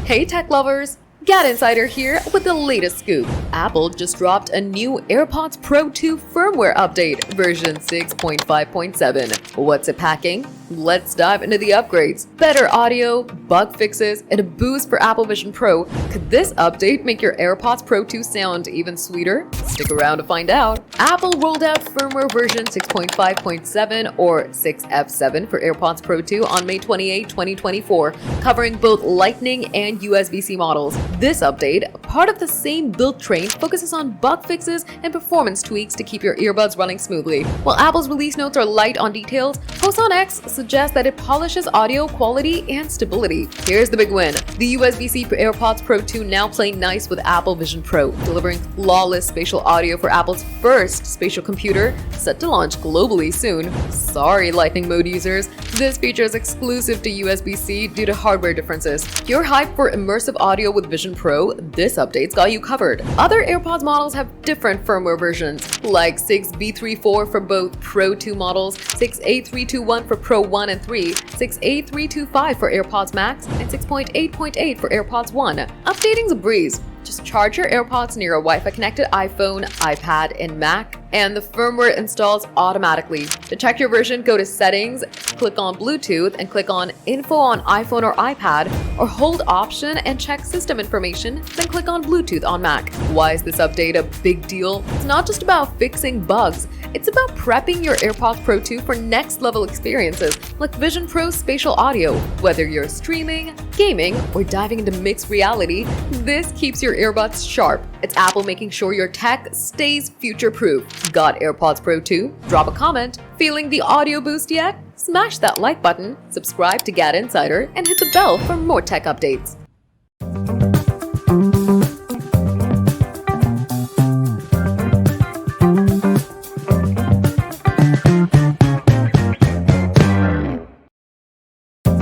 Hey tech lovers! GadInsider here with the latest scoop. Apple just dropped a new AirPods Pro 2 firmware update, version 6.5.7. What's it packing? Let's dive into the upgrades. Better audio, bug fixes, and a boost for Apple Vision Pro. Could this update make your AirPods Pro 2 sound even sweeter? Stick around to find out. Apple rolled out firmware version 6.5.7 or 6F7 for AirPods Pro 2 on May 28, 2024, covering both Lightning and USB-C models. This update, part of the same build train, focuses on bug fixes and performance tweaks to keep your earbuds running smoothly. While Apple's release notes are light on details, posts on X suggest that it polishes audio quality and stability. Here's the big win. The USB-C for AirPods Pro 2 now play nice with Apple Vision Pro, delivering flawless spatial audio for Apple's first spatial computer, set to launch globally soon. Sorry, Lightning mode users, this feature is exclusive to USB-C due to hardware differences. If you're hyped for immersive audio with Vision Pro, this update's got you covered. Other AirPods models have different firmware versions, like 6B34 for both Pro 2 models, 6A321 for Pro 1 and 3, 6A325 for AirPods Max, and 6.8.8 for AirPods 1. Updating's a breeze. Just charge your AirPods near a Wi-Fi connected iPhone, iPad, and Mac, and the firmware installs automatically. To check your version, go to Settings, click on Bluetooth, and click on Info on iPhone or iPad, or hold Option and check System Information, then click on Bluetooth on Mac. Why is this update a big deal? It's not just about fixing bugs, it's about prepping your AirPods Pro 2 for next-level experiences like Vision Pro spatial audio. Whether you're streaming, gaming, or diving into mixed reality, this keeps your earbuds sharp. It's Apple making sure your tech stays future-proof. Got AirPods Pro 2? Drop a comment. Feeling the audio boost yet? Smash that like button, subscribe to GadInsider, and hit the bell for more tech updates.